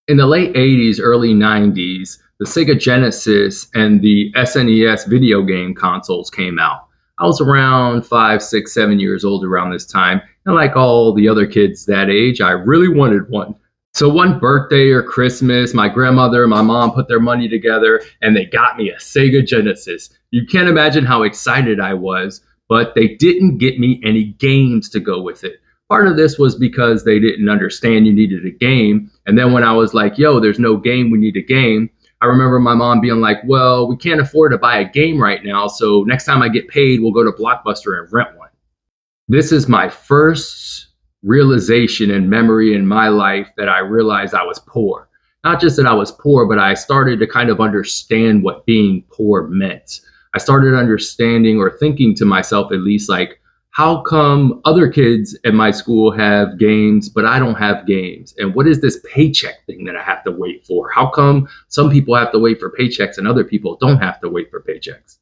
In the late 80s, early 90s, the Sega Genesis and the SNES video game consoles came out. I was around 5, 6, 7 years old around this time, and like all the other kids that age, I really wanted one. So one birthday or Christmas, my grandmother and my mom put their money together and they got me a Sega Genesis. You can't imagine how excited I was, but they didn't get me any games to go with it. Part of this was because they didn't understand you needed a game. And then when I was like, yo, there's no game, we need a game, I remember my mom being like, well, we can't afford to buy a game right now. So next time I get paid, we'll go to Blockbuster and rent one. This is my first realization and memory in my life that I realized I was poor. Not just that I was poor, but I started to kind of understand what being poor meant. I started understanding or thinking to myself, at least, like, how come other kids at my school have games, but I don't have games? And what is this paycheck thing that I have to wait for? How come some people have to wait for paychecks and other people don't have to wait for paychecks?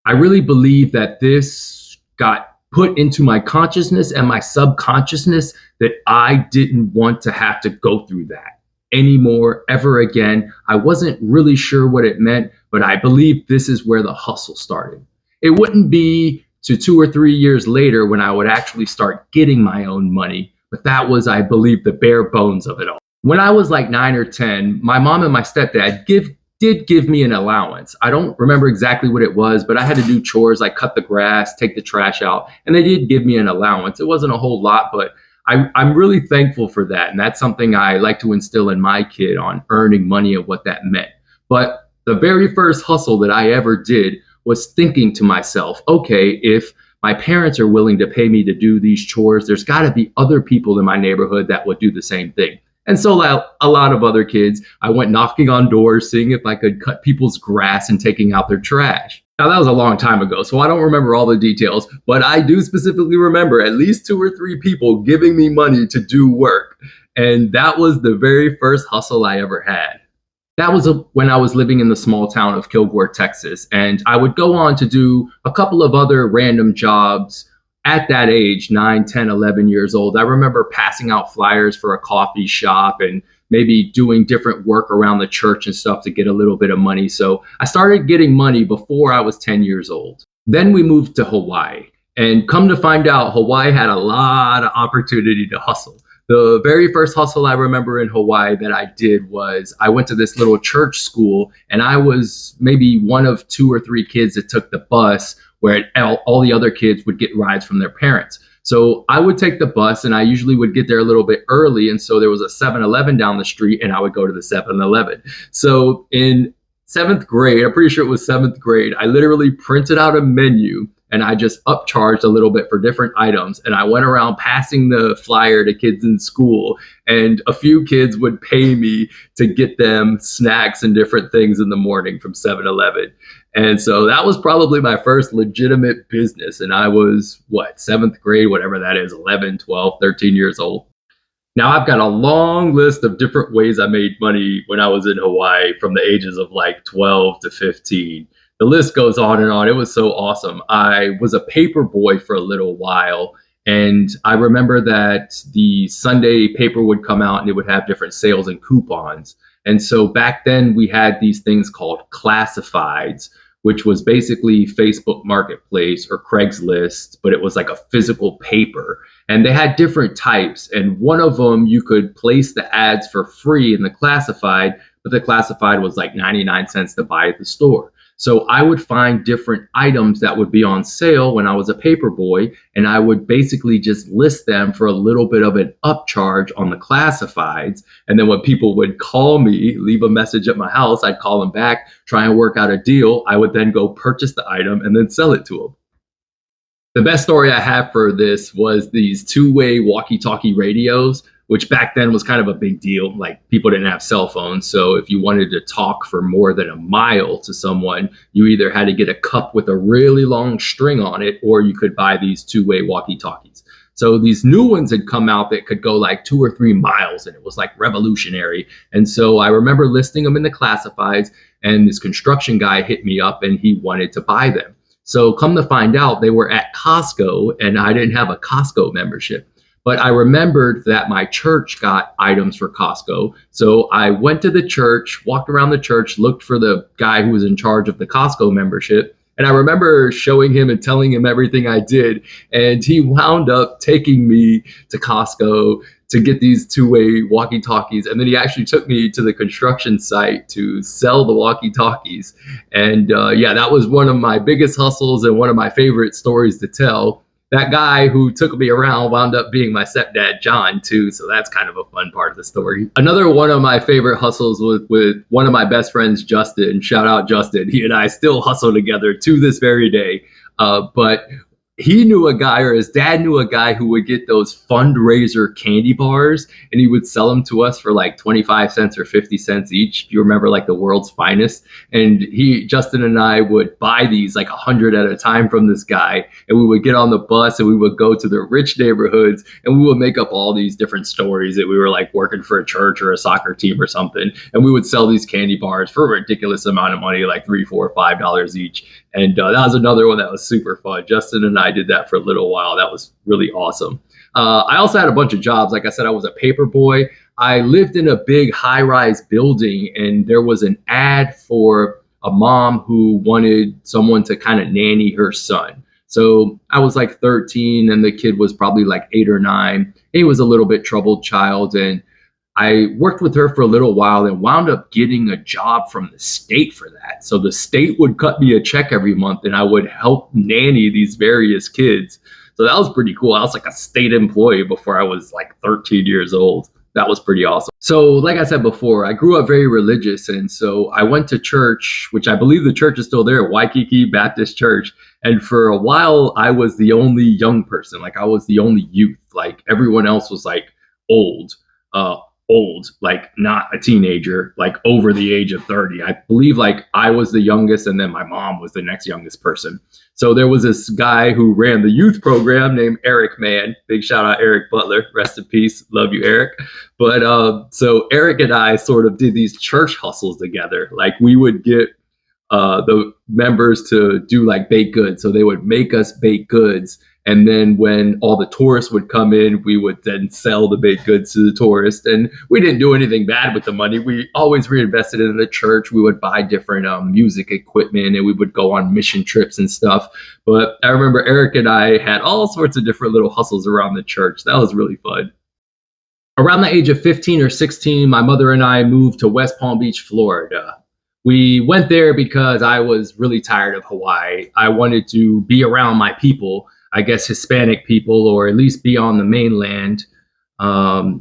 I really believe that this got put into my consciousness and my subconsciousness that I didn't want to have to go through that anymore ever again. I wasn't really sure what it meant, but I believe this is where the hustle started. It wouldn't be to 2 or 3 years later when I would actually start getting my own money, but that was, I believe, the bare bones of it all. When I was like 9 or 10, my mom and my stepdad did give me an allowance. I don't remember exactly what it was, but I had to do chores like cut the grass, take the trash out, and they did give me an allowance. It wasn't a whole lot, but I'm really thankful for that. And that's something I like to instill in my kid, on earning money and what that meant. But the very first hustle that I ever did was thinking to myself, okay, if my parents are willing to pay me to do these chores, there's got to be other people in my neighborhood that would do the same thing. And so, like a lot of other kids, I went knocking on doors, seeing if I could cut people's grass and taking out their trash. Now, that was a long time ago, so I don't remember all the details, but I do specifically remember at least 2 or 3 people giving me money to do work. And that was the very first hustle I ever had. That was when I was living in the small town of Kilgore, Texas. And I would go on to do a couple of other random jobs at that age, 9, 10, 11 years old. I remember passing out flyers for a coffee shop and maybe doing different work around the church and stuff to get a little bit of money. So I started getting money before I was 10 years old. Then we moved to Hawaii. And come to find out, Hawaii had a lot of opportunity to hustle. The very first hustle I remember in Hawaii that I did was I went to this little church school, and I was maybe one of 2 or 3 kids that took the bus, where all the other kids would get rides from their parents. So I would take the bus, and I usually would get there a little bit early. And so there was a 7-Eleven down the street, and I would go to the 7-Eleven. So in seventh grade, I'm pretty sure it was seventh grade, I literally printed out a menu and I just upcharged a little bit for different items. And I went around passing the flyer to kids in school, and a few kids would pay me to get them snacks and different things in the morning from 7-Eleven. And so that was probably my first legitimate business. And I was, what, seventh grade, whatever that is, 11, 12, 13 years old. Now, I've got a long list of different ways I made money when I was in Hawaii from the ages of like 12 to 15. The list goes on and on. It was so awesome. I was a paper boy for a little while. And I remember that the Sunday paper would come out and it would have different sales and coupons. And so back then we had these things called classifieds, which was basically Facebook Marketplace or Craigslist, but it was like a physical paper. And they had different types. And one of them, you could place the ads for free in the classified, but the classified was like 99 cents to buy at the store. So I would find different items that would be on sale when I was a paper boy, and I would basically just list them for a little bit of an upcharge on the classifieds. And then when people would call me, leave a message at my house, I'd call them back, try and work out a deal. I would then go purchase the item and then sell it to them. The best story I have for this was these two-way walkie-talkie radios, which back then was kind of a big deal. Like, people didn't have cell phones. So if you wanted to talk for more than a mile to someone, you either had to get a cup with a really long string on it, or you could buy these two-way walkie-talkies. So these new ones had come out that could go like 2 or 3 miles, and it was like revolutionary. And so I remember listing them in the classifieds, and this construction guy hit me up and he wanted to buy them. So come to find out, they were at Costco, and I didn't have a Costco membership. But I remembered that my church got items for Costco. So I went to the church, walked around the church, looked for the guy who was in charge of the Costco membership. And I remember showing him and telling him everything I did. And he wound up taking me to Costco to get these two-way walkie-talkies. And then he actually took me to the construction site to sell the walkie-talkies. And yeah, that was one of my biggest hustles and one of my favorite stories to tell. That guy who took me around wound up being my stepdad, John, too. So that's kind of a fun part of the story. Another one of my favorite hustles was with one of my best friends, Justin. Shout out Justin. He and I still hustle together to this very day. But he knew a guy, or his dad knew a guy, who would get those fundraiser candy bars, and he would sell them to us for like 25 cents or 50 cents each. You remember, like the world's finest. And Justin and I would buy these like 100 at a time from this guy, and we would get on the bus and we would go to the rich neighborhoods, and we would make up all these different stories that we were like working for a church or a soccer team or something. And we would sell these candy bars for a ridiculous amount of money, like $3, $4, $5 each. And that was another one that was super fun. Justin and I did that for a little while. That was really awesome. I also had a bunch of jobs. Like I said, I was a paper boy. I lived in a big high-rise building, and there was an ad for a mom who wanted someone to kind of nanny her son. So I was like 13, and the kid was probably like 8 or 9. He was a little bit troubled child, and I worked with her for a little while and wound up getting a job from the state for that. So the state would cut me a check every month, and I would help nanny these various kids. So that was pretty cool. I was like a state employee before I was like 13 years old. That was pretty awesome. So like I said before, I grew up very religious. And so I went to church, which I believe the church is still there, Waikiki Baptist Church. And for a while, I was the only young person. Like I was the only youth. Like everyone else was like old. Like not a teenager, like over the age of 30. I believe like I was the youngest, and then my mom was the next youngest person. So there was this guy who ran the youth program named Eric Mann. Big shout out Eric Butler. Rest in peace. Love you, Eric. But so Eric and I sort of did these church hustles together. Like we would get the members to do like baked goods. So they would make us baked goods. And then when all the tourists would come in, we would then sell the baked goods to the tourists. And we didn't do anything bad with the money. We always reinvested it in the church. We would buy different music equipment, and we would go on mission trips and stuff. But I remember Eric and I had all sorts of different little hustles around the church. That was really fun. Around the age of 15 or 16, my mother and I moved to West Palm Beach, Florida. We went there because I was really tired of Hawaii. I wanted to be around my people, I guess Hispanic people, or at least be on the mainland,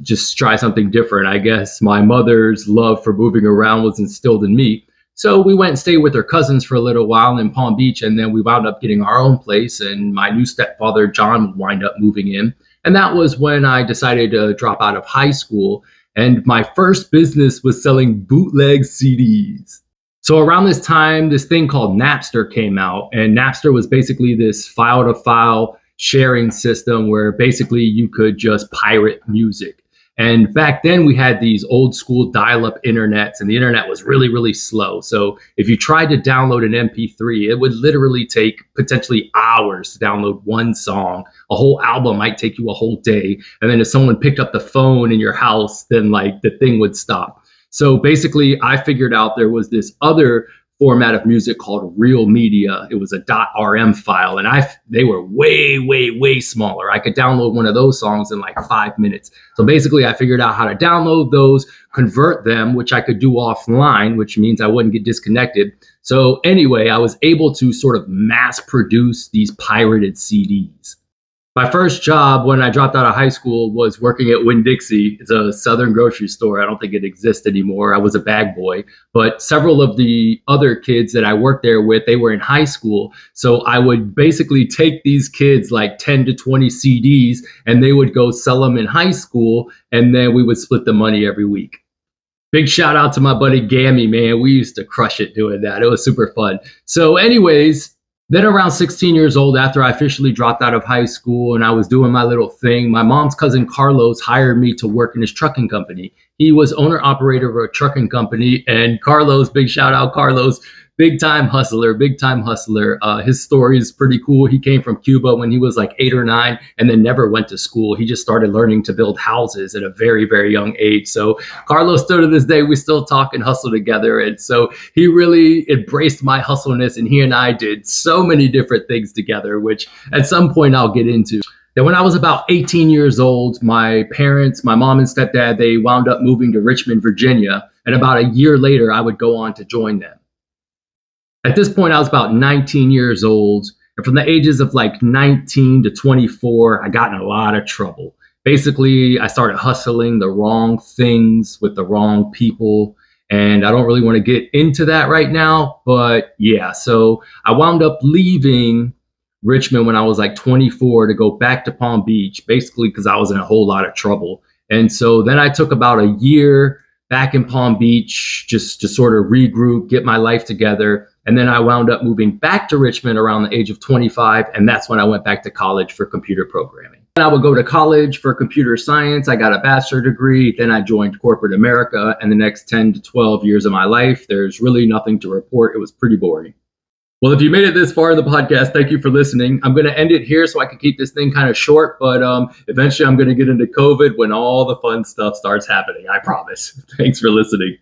just try something different. I guess my mother's love for moving around was instilled in me. So we went and stayed with her cousins for a little while in Palm Beach, and then we wound up getting our own place, and my new stepfather, John, would wind up moving in. And that was when I decided to drop out of high school. And my first business was selling bootleg CDs. So around this time, this thing called Napster came out, and Napster was basically this file-to-file sharing system where basically you could just pirate music. And back then we had these old school dial-up internets, and the internet was really, really slow. So if you tried to download an MP3, it would literally take potentially hours to download one song. A whole album might take you a whole day. And then if someone picked up the phone in your house, then like the thing would stop. So basically, I figured out there was this other format of music called Real Media. It was a .rm file, and they were way, way, way smaller. I could download one of those songs in like 5 minutes. So basically, I figured out how to download those, convert them, which I could do offline, which means I wouldn't get disconnected. So anyway, I was able to sort of mass produce these pirated CDs. My first job when I dropped out of high school was working at Winn-Dixie. It's a Southern grocery store. I don't think it exists anymore. I was a bag boy. But several of the other kids that I worked there with, they were in high school. So I would basically take these kids like 10 to 20 CDs, and they would go sell them in high school, and then we would split the money every week. Big shout out to my buddy Gammy, man. We used to crush it doing that. It was super fun. So anyways, then around 16 years old, after I officially dropped out of high school and I was doing my little thing, my mom's cousin Carlos hired me to work in his trucking company. He was owner operator of a trucking company, and Carlos, big shout out Carlos, big time hustler, big time hustler. His story is pretty cool. He came from Cuba when he was like 8 or 9 and then never went to school. He just started learning to build houses at a very, very young age. So Carlos, still to this day, we still talk and hustle together. And so he really embraced my hustleness, and he and I did so many different things together, which at some point I'll get into. Then when I was about 18 years old, my parents, my mom and stepdad, they wound up moving to Richmond, Virginia. And about a year later, I would go on to join them. At this point, I was about 19 years old. And from the ages of like 19 to 24, I got in a lot of trouble. Basically, I started hustling the wrong things with the wrong people. And I don't really want to get into that right now. But yeah, so I wound up leaving Richmond when I was like 24 to go back to Palm Beach, basically because I was in a whole lot of trouble. And so then I took about a year back in Palm Beach just to sort of regroup, get my life together. And then I wound up moving back to Richmond around the age of 25. And that's when I went back to college for computer programming. And I would go to college for computer science. I got a bachelor's degree. Then I joined corporate America. And the next 10 to 12 years of my life, there's really nothing to report. It was pretty boring. Well, if you made it this far in the podcast, thank you for listening. I'm going to end it here so I can keep this thing kind of short, but eventually I'm going to get into COVID when all the fun stuff starts happening. I promise. Thanks for listening.